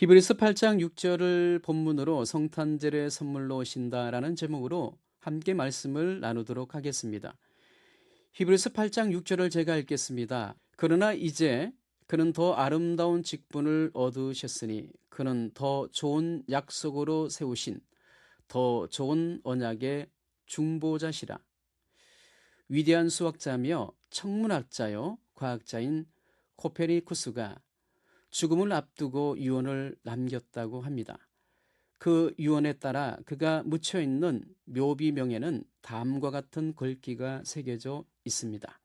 히브리서 8장 6절을 본문으로 성탄절의 선물로 오신다라는 제목으로 함께 말씀을 나누도록 하겠습니다. 히브리서 8장 6절을 제가 읽겠습니다. 그러나 이제 그는 더 아름다운 직분을 얻으셨으니 그는 더 좋은 약속으로 세우신 더 좋은 언약의 중보자시라. 위대한 수학자며 천문학자요 과학자인 코페르니쿠스가 죽음을 앞두고 유언을 남겼다고 합니다. 그 유언에 따라 그가 묻혀있는 묘비명에는 다음과 같은 글귀가 새겨져 있습니다.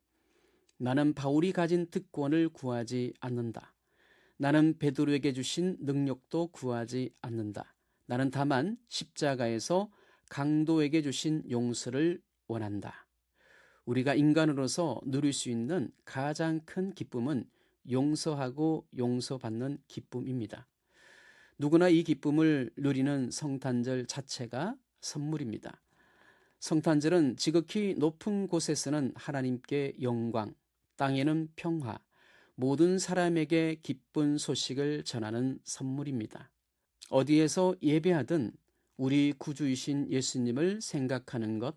나는 바울이 가진 특권을 구하지 않는다. 나는 베드로에게 주신 능력도 구하지 않는다. 나는 다만 십자가에서 강도에게 주신 용서를 원한다. 우리가 인간으로서 누릴 수 있는 가장 큰 기쁨은 용서하고 용서받는 기쁨입니다. 누구나 이 기쁨을 누리는 성탄절 자체가 선물입니다. 성탄절은 지극히 높은 곳에서는 하나님께 영광, 땅에는 평화, 모든 사람에게 기쁜 소식을 전하는 선물입니다. 어디에서 예배하든 우리 구주이신 예수님을 생각하는 것,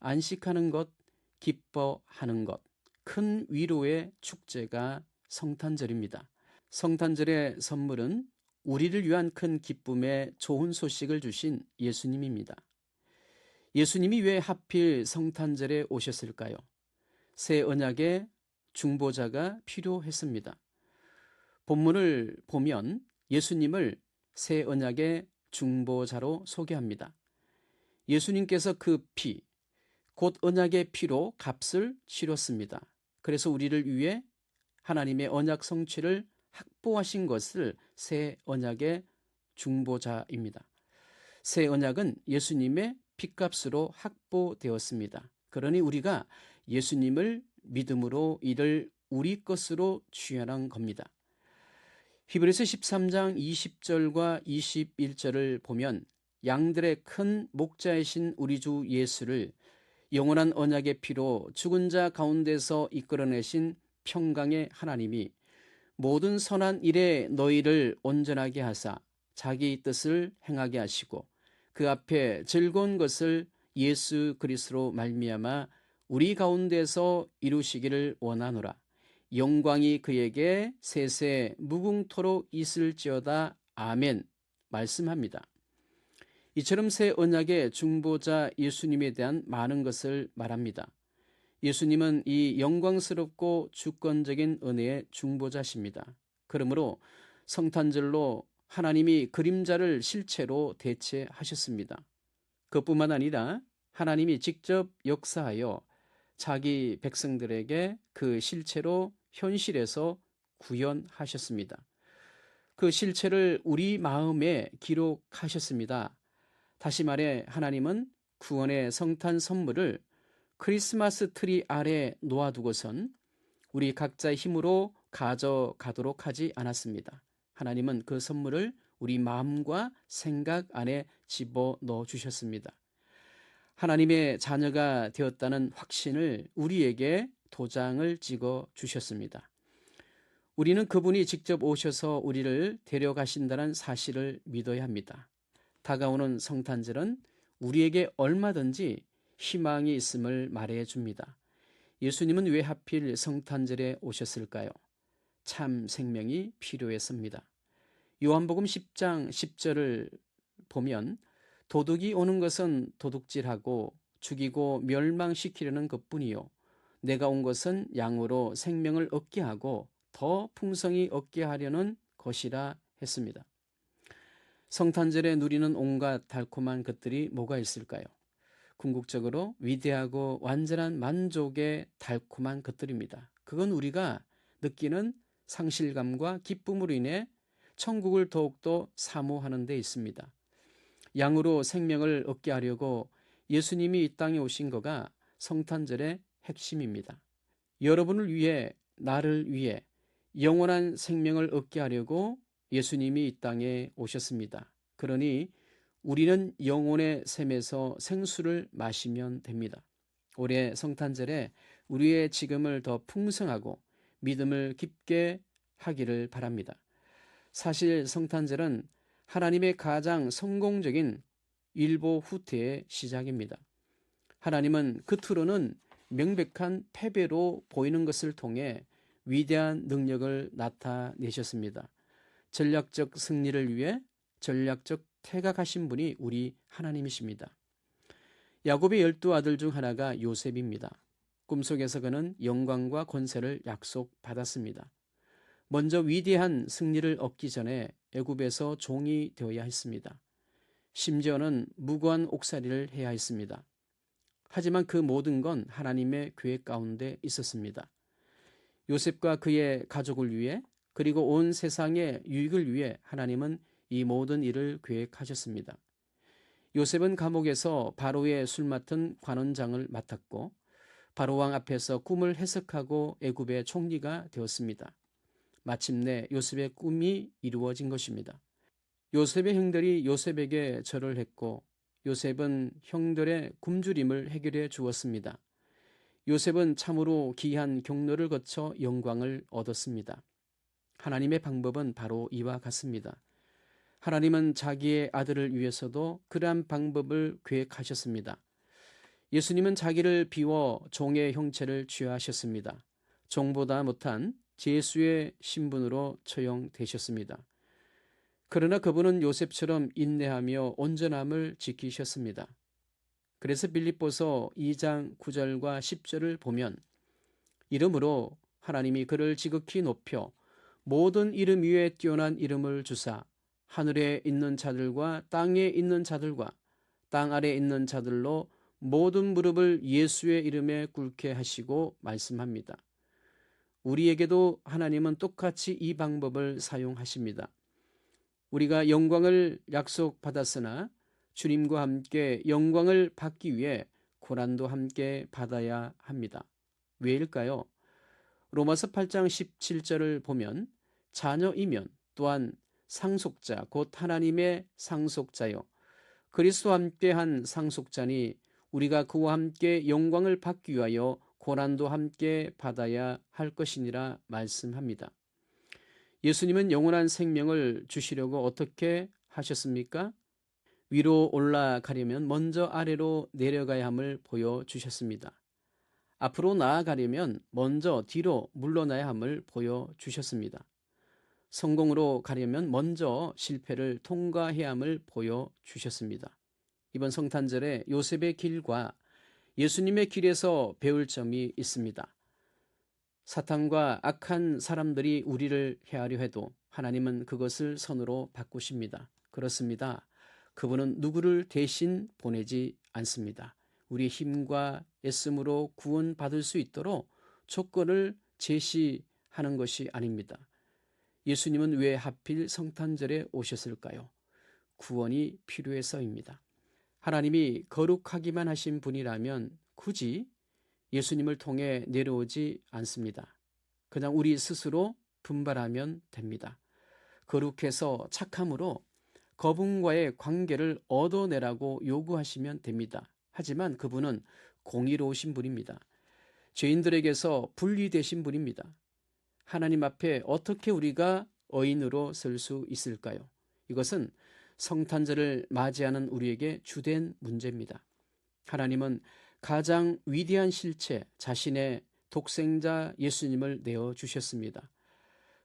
안식하는 것, 기뻐하는 것, 큰 위로의 축제가 성탄절입니다. 성탄절의 선물은 우리를 위한 큰 기쁨의 좋은 소식을 주신 예수님입니다. 예수님이 왜 하필 성탄절에 오셨을까요? 새 언약의 중보자가 필요했습니다. 본문을 보면 예수님을 새 언약의 중보자로 소개합니다. 예수님께서 그 피, 곧 언약의 피로 값을 치렀습니다. 그래서 우리를 위해 하나님의 언약 성취를 확보하신 것을 새 언약의 중보자입니다. 새 언약은 예수님의 피값으로 확보되었습니다. 그러니 우리가 예수님을 믿음으로 이를 우리 것으로 취하는 겁니다. 히브리서 13장 20절과 21절을 보면 양들의 큰 목자이신 우리 주 예수를 영원한 언약의 피로 죽은 자 가운데서 이끌어내신 평강의 하나님이 모든 선한 일에 너희를 온전하게 하사 자기 뜻을 행하게 하시고 그 앞에 즐거운 것을 예수 그리스도로 말미암아 우리 가운데서 이루시기를 원하노라. 영광이 그에게 세세 무궁토록 있을지어다. 아멘. 말씀합니다. 이처럼 새 언약의 중보자 예수님에 대한 많은 것을 말합니다. 예수님은 이 영광스럽고 주권적인 은혜의 중보자십니다. 그러므로 성탄절로 하나님이 그림자를 실체로 대체하셨습니다. 그뿐만 아니라 하나님이 직접 역사하여 자기 백성들에게 그 실체로 현실에서 구현하셨습니다. 그 실체를 우리 마음에 기록하셨습니다. 다시 말해 하나님은 구원의 성탄 선물을 크리스마스 트리 아래 놓아두고선 우리 각자의 힘으로 가져가도록 하지 않았습니다. 하나님은 그 선물을 우리 마음과 생각 안에 집어넣어 주셨습니다. 하나님의 자녀가 되었다는 확신을 우리에게 도장을 찍어 주셨습니다. 우리는 그분이 직접 오셔서 우리를 데려가신다는 사실을 믿어야 합니다. 다가오는 성탄절은 우리에게 얼마든지 희망이 있음을 말해 줍니다. 예수님은 왜 하필 성탄절에 오셨을까요? 참 생명이 필요했습니다. 요한복음 10장 10절을 보면 도둑이 오는 것은 도둑질하고 죽이고 멸망시키려는 것뿐이요 내가 온 것은 양으로 생명을 얻게 하고 더 풍성히 얻게 하려는 것이라 했습니다. 성탄절에 누리는 온갖 달콤한 것들이 뭐가 있을까요? 궁극적으로 위대하고 완전한 만족의 달콤한 것들입니다. 그건 우리가 느끼는 상실감과 기쁨으로 인해 천국을 더욱더 사모하는 데 있습니다. 양으로 생명을 얻게 하려고 예수님이 이 땅에 오신 거가 성탄절의 핵심입니다. 여러분을 위해, 나를 위해 영원한 생명을 얻게 하려고 예수님이 이 땅에 오셨습니다. 그러니 우리는 영혼의 샘에서 생수를 마시면 됩니다. 올해 성탄절에 우리의 지금을 더 풍성하고 믿음을 깊게 하기를 바랍니다. 사실 성탄절은 하나님의 가장 성공적인 일보 후퇴의 시작입니다. 하나님은 겉으로는 명백한 패배로 보이는 것을 통해 위대한 능력을 나타내셨습니다. 전략적 승리를 위해 전략적 퇴각하신 분이 우리 하나님이십니다. 야곱의 12아들 중 하나가 요셉입니다. 꿈속에서 그는 영광과 권세를 약속받았습니다. 먼저 위대한 승리를 얻기 전에 애굽에서 종이 되어야 했습니다. 심지어는 무고한 옥살이를 해야 했습니다. 하지만 그 모든 건 하나님의 계획 가운데 있었습니다. 요셉과 그의 가족을 위해 그리고 온 세상의 유익을 위해 하나님은 이 모든 일을 계획하셨습니다. 요셉은 감옥에서 바로의 술 맡은 관원장을 맡았고 바로왕 앞에서 꿈을 해석하고 애굽의 총리가 되었습니다. 마침내 요셉의 꿈이 이루어진 것입니다. 요셉의 형들이 요셉에게 절을 했고 요셉은 형들의 굶주림을 해결해 주었습니다. 요셉은 참으로 귀한 경로를 거쳐 영광을 얻었습니다. 하나님의 방법은 바로 이와 같습니다. 하나님은 자기의 아들을 위해서도 그러한 방법을 계획하셨습니다. 예수님은 자기를 비워 종의 형체를 취하셨습니다. 종보다 못한 제수의 신분으로 처형되셨습니다. 그러나 그분은 요셉처럼 인내하며 온전함을 지키셨습니다. 그래서 빌립보서 2장 9절과 10절을 보면 이름으로 하나님이 그를 지극히 높여 모든 이름 위에 뛰어난 이름을 주사 하늘에 있는 자들과 땅에 있는 자들과 땅 아래에 있는 자들로 모든 무릎을 예수의 이름에 꿇게 하시고 말씀합니다. 우리에게도 하나님은 똑같이 이 방법을 사용하십니다. 우리가 영광을 약속받았으나 주님과 함께 영광을 받기 위해 고난도 함께 받아야 합니다. 왜일까요? 로마서 8장 17절을 보면 자녀이면 또한 상속자 곧 하나님의 상속자요 그리스도와 함께한 상속자니 우리가 그와 함께 영광을 받기 위하여 고난도 함께 받아야 할 것이니라 말씀합니다. 예수님은 영원한 생명을 주시려고 어떻게 하셨습니까? 위로 올라가려면 먼저 아래로 내려가야 함을 보여주셨습니다. 앞으로 나아가려면 먼저 뒤로 물러나야 함을 보여주셨습니다. 성공으로 가려면 먼저 실패를 통과해야 함을 보여주셨습니다. 이번 성탄절에 요셉의 길과 예수님의 길에서 배울 점이 있습니다. 사탄과 악한 사람들이 우리를 해하려 해도 하나님은 그것을 선으로 바꾸십니다. 그렇습니다. 그분은 누구를 대신 보내지 않습니다. 우리의 힘과 애씀으로 구원받을 수 있도록 조건을 제시하는 것이 아닙니다. 예수님은 왜 하필 성탄절에 오셨을까요? 구원이 필요해서입니다. 하나님이 거룩하기만 하신 분이라면 굳이 예수님을 통해 내려오지 않습니다. 그냥 우리 스스로 분발하면 됩니다. 거룩해서 착함으로 그분과의 관계를 얻어내라고 요구하시면 됩니다. 하지만 그분은 공의로우신 분입니다. 죄인들에게서 분리되신 분입니다. 하나님 앞에 어떻게 우리가 의인으로 설 수 있을까요? 이것은 성탄절을 맞이하는 우리에게 주된 문제입니다. 하나님은 가장 위대한 실체, 자신의 독생자 예수님을 내어주셨습니다.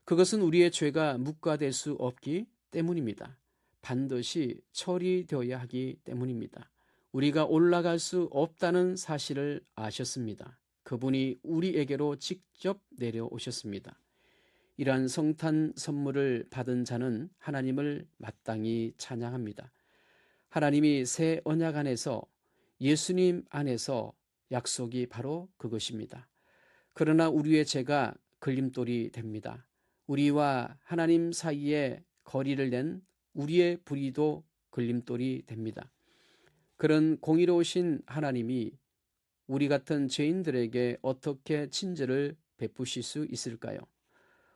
그것은 우리의 죄가 묵과될 수 없기 때문입니다. 반드시 처리되어야 하기 때문입니다. 우리가 올라갈 수 없다는 사실을 아셨습니다. 그분이 우리에게로 직접 내려오셨습니다. 이러한 성탄 선물을 받은 자는 하나님을 마땅히 찬양합니다. 하나님이 새 언약 안에서 예수님 안에서 약속이 바로 그것입니다. 그러나 우리의 죄가 걸림돌이 됩니다. 우리와 하나님 사이에 거리를 낸 우리의 불의도 걸림돌이 됩니다. 그런 공의로우신 하나님이 우리 같은 죄인들에게 어떻게 친절을 베푸실 수 있을까요?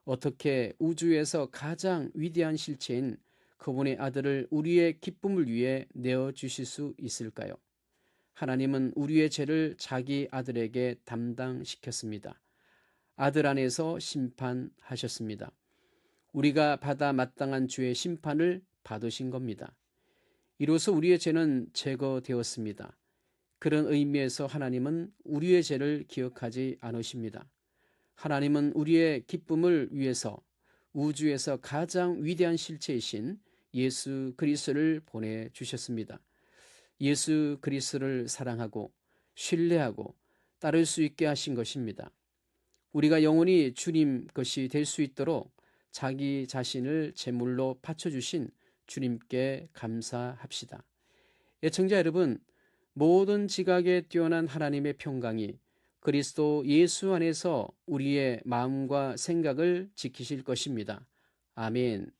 어떻게 우주에서 가장 위대한 실체인 그분의 아들을 우리의 기쁨을 위해 내어주실 수 있을까요? 하나님은 우리의 죄를 자기 아들에게 담당시켰습니다. 아들 안에서 심판하셨습니다. 우리가 받아 마땅한 주의 심판을 받으신 겁니다. 이로써 우리의 죄는 제거되었습니다. 그런 의미에서 하나님은 우리의 죄를 기억하지 않으십니다. 하나님은 우리의 기쁨을 위해서 우주에서 가장 위대한 실체이신 예수 그리스도를 보내주셨습니다. 예수 그리스도를 사랑하고 신뢰하고 따를 수 있게 하신 것입니다. 우리가 영원히 주님 것이 될 수 있도록 자기 자신을 제물로 바쳐주신 주님께 감사합시다. 애청자 여러분, 모든 지각에 뛰어난 하나님의 평강이 그리스도 예수 안에서 우리의 마음과 생각을 지키실 것입니다. 아멘.